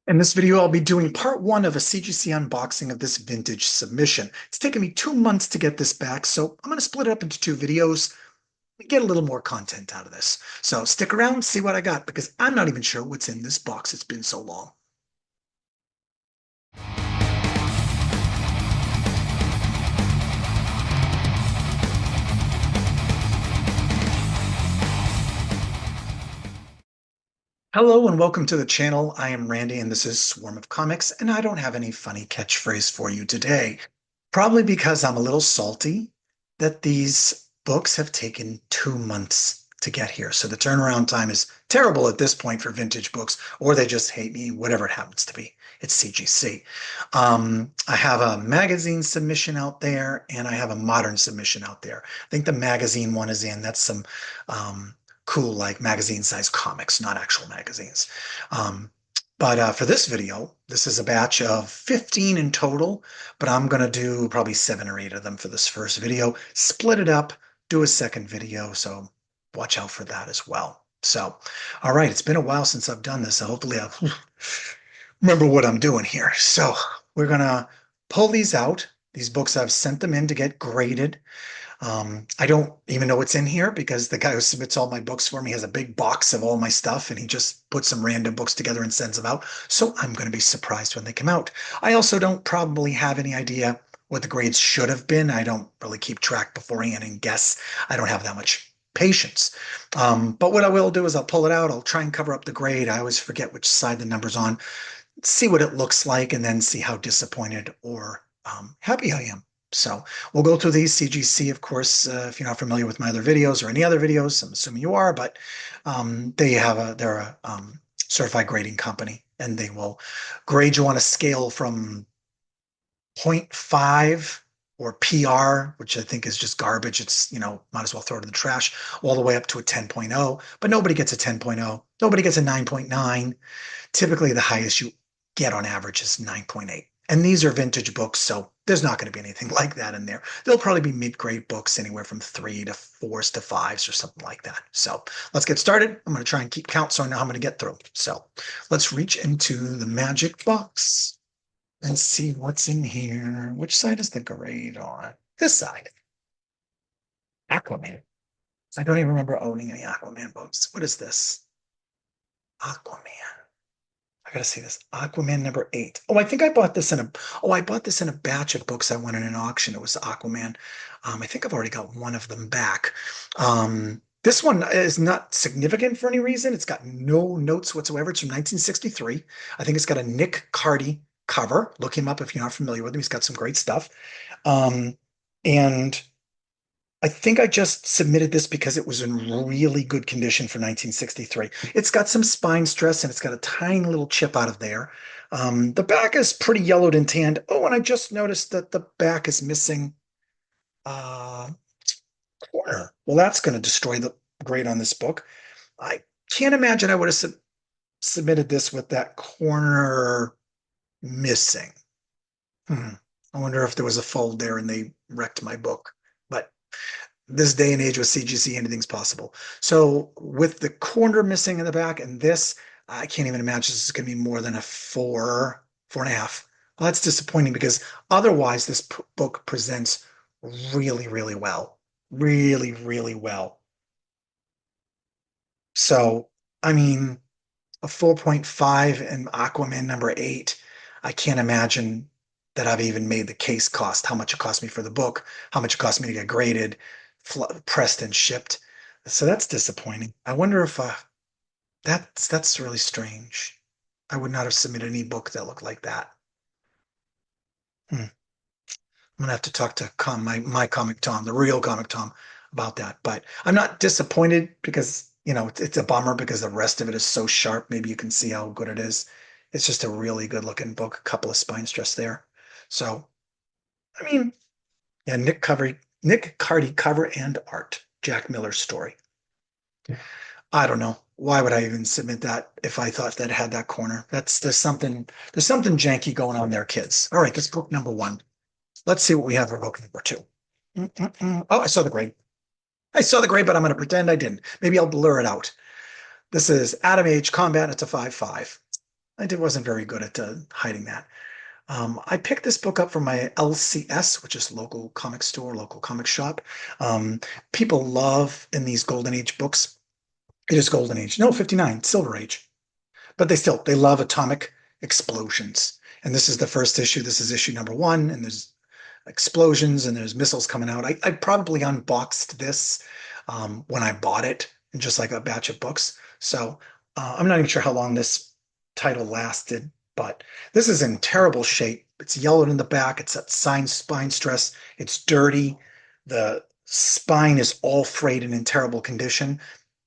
In this video, I'll be doing part one of a CGC unboxing of this vintage submission. It's taken me 2 months to get this back, so I'm going to split it up into two videos and get a little more content out of this. So stick around, see what I got, because I'm not even sure what's in this box. It's been so long. Hello and welcome to the channel. I am Randy and this is Swarm of Comics, and I don't have any funny catchphrase for you today. Probably because I'm a little salty that these books have taken 2 months to get here. So the turnaround time is terrible at this point for vintage books, or they just hate me, whatever it happens to be. It's CGC. I have a magazine submission out there and I have a modern submission out there. I think the magazine one is in. That's some cool, like magazine-sized comics, not actual magazines. But for this video, this is a batch of 15 in total, but I'm going to do probably 7 or 8 of them for this first video, split it up, do a second video, so watch out for that as well. So, all right, it's been a while since I've done this, so hopefully I'll remember what I'm doing here. So we're going to pull these out. These books, I've sent them in to get graded. I don't even know what's in here because the guy who submits all my books for me has a big box of all my stuff and he just puts some random books together and sends them out. So I'm going to be surprised when they come out. I also don't probably have any idea what the grades should have been. I don't really keep track beforehand and guess. I don't have that much patience. But what I will do is I'll pull it out. I'll try and cover up the grade. I always forget which side the number's on, see what it looks like, and then see how disappointed or happy I am. So we'll go through these. CGC, of course, if you're not familiar with my other videos or any other videos, I'm assuming you are, but they're a certified grading company, and they will grade you on a scale from 0.5 or PR, which I think is just garbage. It's, might as well throw it in the trash, all the way up to a 10.0, but nobody gets a 10.0. Nobody gets a 9.9. Typically, the highest you get on average is 9.8. And these are vintage books, so there's not going to be anything like that in there. There'll probably be mid-grade books anywhere from 3 to 4s to 5s or something like that. So let's get started. I'm going to try and keep count so I know how I'm going to get through. So let's reach into the magic box and see what's in here. Which side is the grade on? This side. Aquaman. I don't even remember owning any Aquaman books. What is this? Aquaman. I gotta see this. Aquaman number 8. Oh, I think I bought this I bought this in a batch of books I won in an auction. It was Aquaman. I think I've already got one of them back. This one is not significant for any reason. It's got no notes whatsoever. It's from 1963. I think it's got a Nick Cardy cover. Look him up if you're not familiar with him. He's got some great stuff. And I think I just submitted this because it was in really good condition for 1963. It's got some spine stress and it's got a tiny little chip out of there. The back is pretty yellowed and tanned. Oh, and I just noticed that the back is missing a corner. Well, that's going to destroy the grade on this book. I can't imagine I would have submitted this with that corner missing. I wonder if there was a fold there and they wrecked my book. But this day and age with CGC, anything's possible. So with the corner missing in the back and this, I can't even imagine this is going to be more than a 4.5. Well, that's disappointing because otherwise this book presents really, really well. Really, really well. So, I mean, a 4.5 and Aquaman number 8, I can't imagine that I've even made the case cost, how much it cost me for the book, how much it cost me to get graded, pressed and shipped. So that's disappointing. I wonder if that's really strange. I would not have submitted any book that looked like that. I'm gonna have to talk to my comic Tom, the real comic Tom, about that. But I'm not disappointed because it's a bummer because the rest of it is so sharp. Maybe you can see how good it is. It's just a really good looking book. A couple of spine stress there. So, I mean, yeah, Nick Cardy cover and art. Jack Miller's story. I don't know. Why would I even submit that if I thought that had that corner? There's something janky going on there, kids. All right, that's book number 1. Let's see what we have for book number 2. Oh, I saw the grade. But I'm going to pretend I didn't. Maybe I'll blur it out. This is Atom Age Combat. It's a 5.5. wasn't very good at hiding that. I picked this book up from my LCS, which is local comic store, local comic shop. Um, People love in these Golden Age books. It is Golden Age. No, 59, Silver Age. But they love atomic explosions. And this is the first issue. This is issue number one, and there's explosions and there's missiles coming out. I probably unboxed this when I bought it, and just like a batch of books. So I'm not even sure how long this title lasted, but this is in terrible shape. It's yellowed in the back. It's at spine stress. It's dirty. The spine is all frayed and in terrible condition,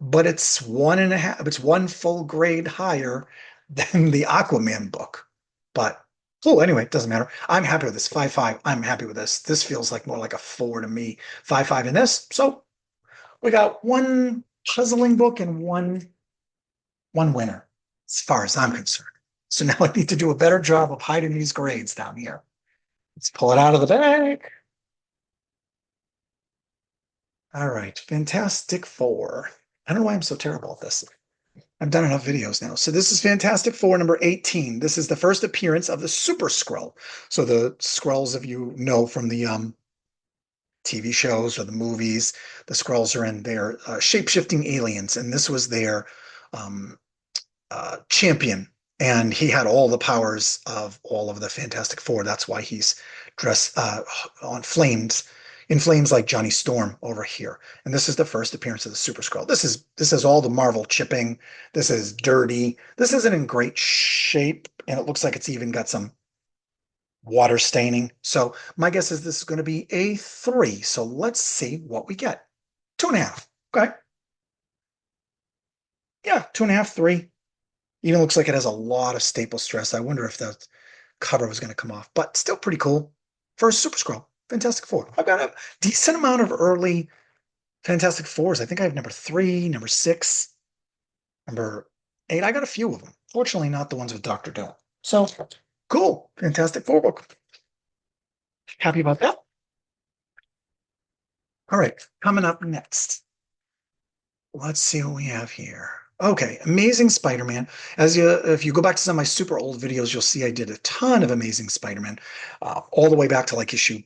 but it's one and a half, it's one full grade higher than the Aquaman book. But oh, anyway, it doesn't matter. I'm happy with this. 5.5. I'm happy with this. This feels like more like a 4 to me. 5.5 in this. So we got one puzzling book and one winner, as far as I'm concerned. So now I need to do a better job of hiding these grades down here. Let's pull it out of the bag. All right, Fantastic Four. I don't know why I'm so terrible at this. I've done enough videos now. So this is Fantastic Four number 18. This is the first appearance of the Super Skrull. So the Skrulls, if you know from the TV shows or the movies, the Skrulls are in their shape-shifting aliens, and this was their um, champion. And he had all the powers of all of the Fantastic Four. That's why he's dressed on flames, in flames like Johnny Storm over here. And this is the first appearance of the Super Skrull. This is all the Marvel chipping. This is dirty. This isn't in great shape, and it looks like it's even got some water staining. So my guess is this is going to be a 3. So let's see what we get. 2.5. Okay. Yeah, 2.5, 3. Even looks like it has a lot of staple stress. I wonder if the cover was going to come off, but still pretty cool for a Super Skrull. Fantastic Four. I've got a decent amount of early Fantastic Fours. I think I have number 3, number 6, number 8. I got a few of them. Fortunately, not the ones with Dr. Doom. So cool. Fantastic Four book. Happy about that. All right, coming up next. Let's see what we have here. Okay, Amazing Spider-Man. If you go back to some of my super old videos, you'll see I did a ton of Amazing Spider-Man, all the way back to like issue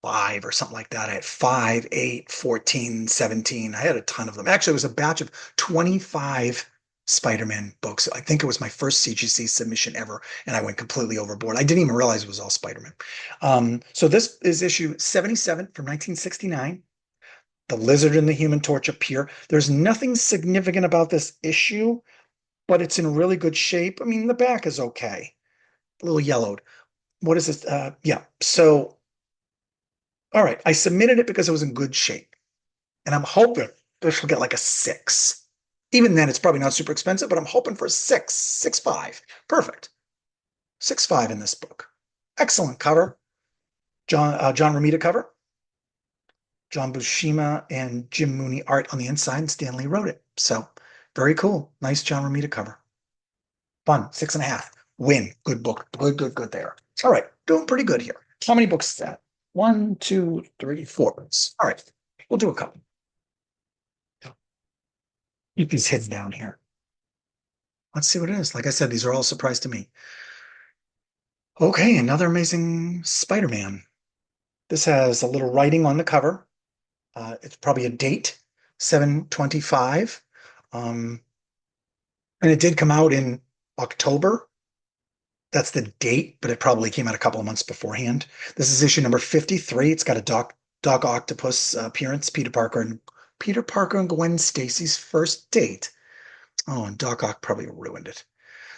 5 or something like that. I had 5, 8, 14, 17. I had a ton of them. Actually, it was a batch of 25 Spider-Man books. I think it was my first CGC submission ever, and I went completely overboard. I didn't even realize it was all Spider-Man. So this is issue 77 from 1969. The Lizard and the Human Torch appear. There's nothing significant about this issue, but it's in really good shape. I mean, the back is okay. A little yellowed. What is this? Yeah. So, all right. I submitted it because it was in good shape. And I'm hoping this will get like a 6. Even then, it's probably not super expensive, but I'm hoping for a 6, 6.5. Perfect. 6.5 in this book. Excellent cover. John Romita cover. John Buscema and Jim Mooney art on the inside, and Stan Lee wrote it. So very cool. Nice John Romita cover. Fun. 6.5. Win. Good book. Good there. All right. Doing pretty good here. How many books is that? 1, 2, 3, 4 books. All right. We'll do a couple. Keep these hidden down here. Let's see what it is. Like I said, these are all a surprise to me. Okay, another Amazing Spider-Man. This has a little writing on the cover. It's probably a date, 7/25. And it did come out in October. That's the date, but it probably came out a couple of months beforehand. This is issue number 53. It's got a Doc Octopus appearance, Peter Parker and Gwen Stacy's first date. Oh, and Doc Ock probably ruined it.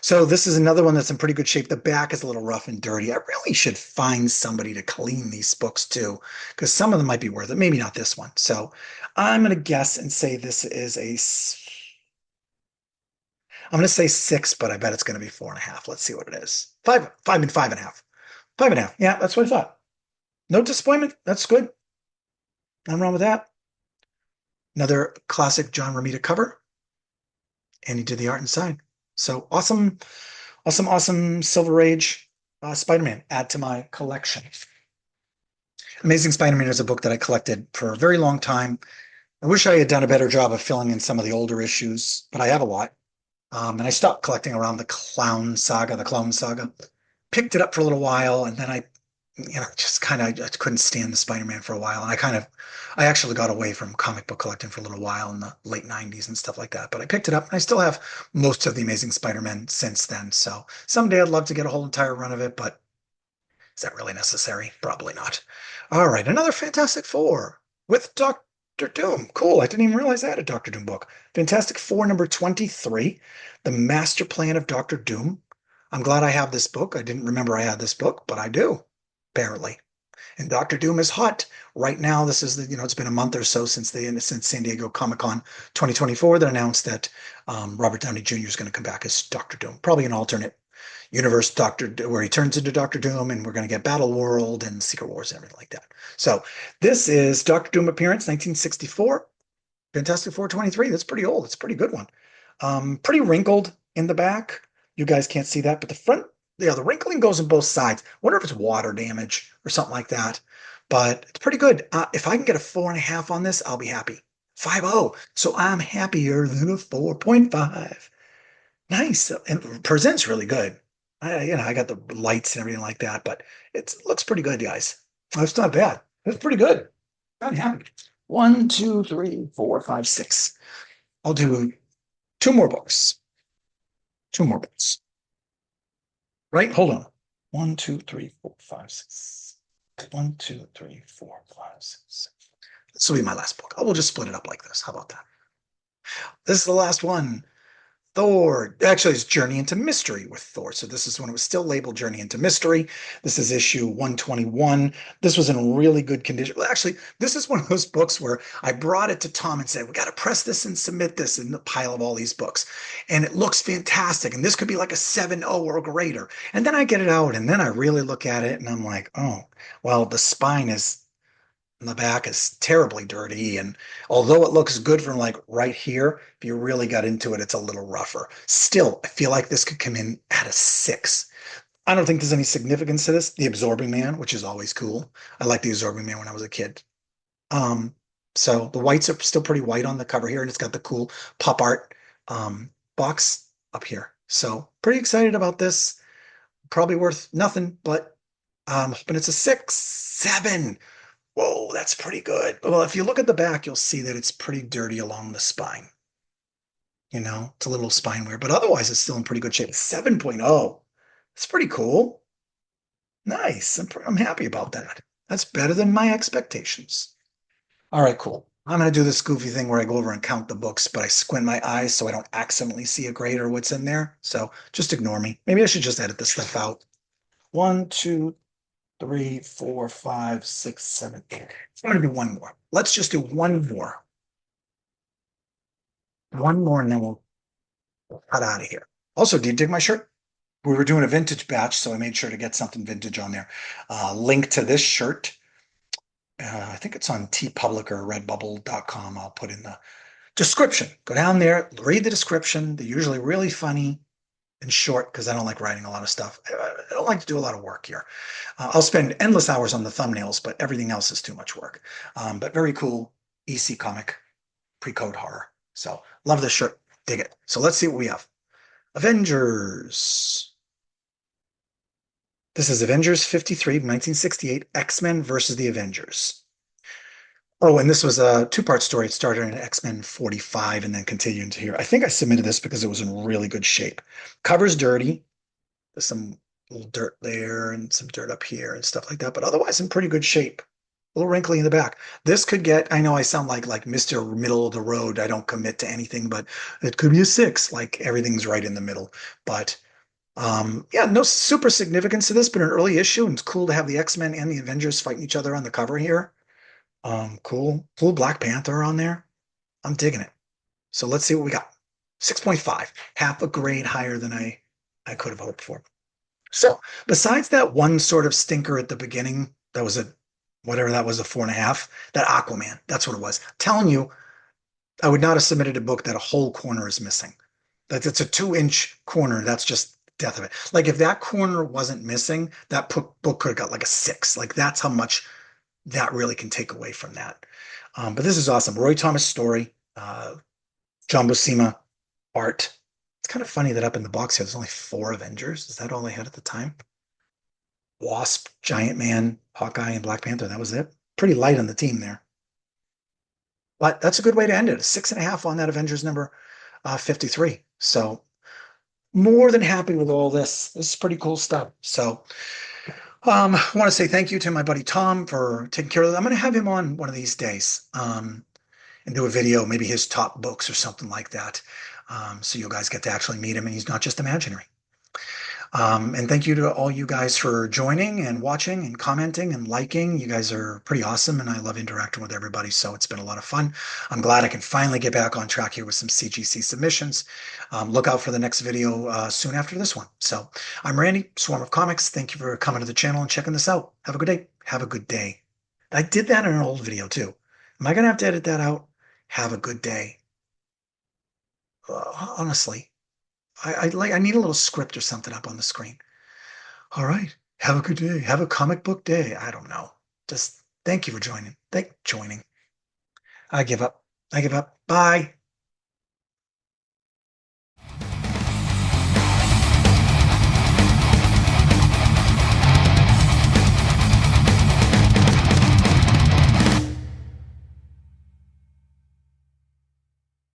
So this is another one that's in pretty good shape. The back is a little rough and dirty. I really should find somebody to clean these books too, because some of them might be worth it. Maybe not this one. So I'm going to guess and say this is I'm going to say 6, but I bet it's going to be 4.5. Let's see what it is. 5 and 5.5. 5.5. Yeah, that's what I thought. No disappointment. That's good. Nothing wrong with that. Another classic John Romita cover. And he did the art inside. So awesome Silver Age Spider-Man. Add to my collection. Amazing Spider-Man is a book that I collected for a very long time. I wish I had done a better job of filling in some of the older issues, but I have a lot. And I stopped collecting around the Clown Saga. Picked it up for a little while, and then just kind of I couldn't stand the Spider-Man for a while. And I actually got away from comic book collecting for a little while in the late 90s and stuff like that. But I picked it up, and I still have most of the Amazing Spider-Man since then. So someday I'd love to get a whole entire run of it, but is that really necessary? Probably not. All right, another Fantastic Four with Doctor Doom. Cool. I didn't even realize I had a Doctor Doom book. Fantastic Four number 23, The Master Plan of Doctor Doom. I'm glad I have this book. I didn't remember I had this book, but I do, apparently. And Doctor Doom is hot right now. This is it's been a month or so since San Diego Comic-Con 2024 that announced that Robert Downey Jr. is going to come back as Doctor Doom, probably an alternate universe where he turns into Doctor Doom, and we're going to get Battle World and Secret Wars and everything like that. So this is Doctor Doom appearance 1964, Fantastic Four 23. That's pretty old. It's a pretty good one. Pretty wrinkled in the back. You guys can't see that, but the front, the wrinkling goes on both sides. I wonder if it's water damage or something like that, but it's pretty good. If I can get a 4.5 on this, I'll be happy. 5.0. So I'm happier than a 4.5. Nice. And presents really good. I got the lights and everything like that, but it looks pretty good, guys. It's not bad. It's pretty good. I'm happy. 1, 2, 3, 4, 5, 6. I'll do two more books. Two more books. Right? Hold on. 1, 2, 3, 4, 5, 6. 1, 2, 3, 4, 5, 6. This will be my last book. I will just split it up like this. How about that? This is the last one. Thor. Actually, it's Journey into Mystery with Thor. So this is when it was still labeled Journey into Mystery. This is issue 121. This was in really good condition. Well, actually, this is one of those books where I brought it to Tom and said, we got to press this and submit this in the pile of all these books. And it looks fantastic. And this could be like a 7.0 or greater. And then I get it out, and then I really look at it, and I'm like, oh, well, the spine is the back is terribly dirty, and although it looks good from like right here, if you really got into it, it's a little rougher. Still, I feel like this could come in at a 6. I don't think there's any significance to this. The Absorbing Man, which is always cool. I liked the Absorbing Man when I was a kid. Um, so the whites are still pretty white on the cover here, and it's got the cool pop art box up here. So pretty excited about this. Probably worth nothing, but hoping it's a 6, 7. Whoa, that's pretty good. Well, if you look at the back, you'll see that it's pretty dirty along the spine. It's a little spine wear, but otherwise it's still in pretty good shape. 7.0. It's pretty cool. Nice. I'm happy about that. That's better than my expectations. All right, cool. I'm going to do this goofy thing where I go over and count the books, but I squint my eyes so I don't accidentally see a grade or what's in there. So just ignore me. Maybe I should just edit this stuff out. 1, 2, 3, 4, 5, 6, 7, 8. I'm going to do one more. Let's just do one more. One more, and then we'll cut out of here. Also, do you dig my shirt? We were doing a vintage batch, so I made sure to get something vintage on there. Link to this shirt. I think it's on TeePublic or redbubble.com. I'll put in the description. Go down there, read the description. They're usually really funny and short because I don't like writing a lot of stuff. I don't like to do a lot of work here. I'll spend endless hours on the thumbnails, but everything else is too much work. But very cool EC comic, pre-code horror. So love this shirt. Dig it. So let's see what we have. Avengers. This is Avengers 53, 1968, X-Men versus the Avengers. Oh, and this was a two-part story. It started in X-Men 45 and then continued into here. I think I submitted this because it was in really good shape. Cover's dirty. There's some little dirt there and some dirt up here and stuff like that, but otherwise in pretty good shape. A little wrinkly in the back. This could get, I know I sound like Mr. Middle of the Road. I don't commit to anything, but it could be a 6. Like everything's right in the middle. But yeah, no super significance to this, but an early issue, and it's cool to have the X-Men and the Avengers fighting each other on the cover here. Cool Black Panther on there. I'm digging it. So let's see what we got. 6.5, half a grade higher than I could have hoped for. So besides that one sort of stinker at the beginning, that was a 4.5, that Aquaman, that's what it was. I'm telling you, I would not have submitted a book that a whole corner is missing. That it's a 2-inch corner. That's just death of it. Like if that corner wasn't missing, that book could have got like a 6. Like that's how much that really can take away from that. But this is awesome. Roy Thomas story, John Buscema art. It's kind of funny that up in the box here, there's only 4 Avengers. Is that all they had at the time? Wasp, Giant Man, Hawkeye, and Black Panther. That was it. Pretty light on the team there. But that's a good way to end it. 6.5 on that Avengers number 53. So more than happy with all this. This is pretty cool stuff. So I want to say thank you to my buddy Tom for taking care of that. I'm going to have him on one of these days and do a video, maybe his top books or something like that. So you guys get to actually meet him and he's not just imaginary. And thank you to all you guys for joining and watching and commenting and liking. You guys are pretty awesome, and I love interacting with everybody. So it's been a lot of fun. I'm glad I can finally get back on track here with some CGC submissions. Look out for the next video soon after this one. So I'm Randy, Swarm of Comics. Thank you for coming to the channel and checking this out. Have a good day. Have a good day. I did that in an old video too. Am I going to have to edit that out? Have a good day. Honestly. I need a little script or something up on the screen. All right. Have a good day. Have a comic book day. I don't know. Just thank you for joining. Thank joining. I give up. I give up. Bye.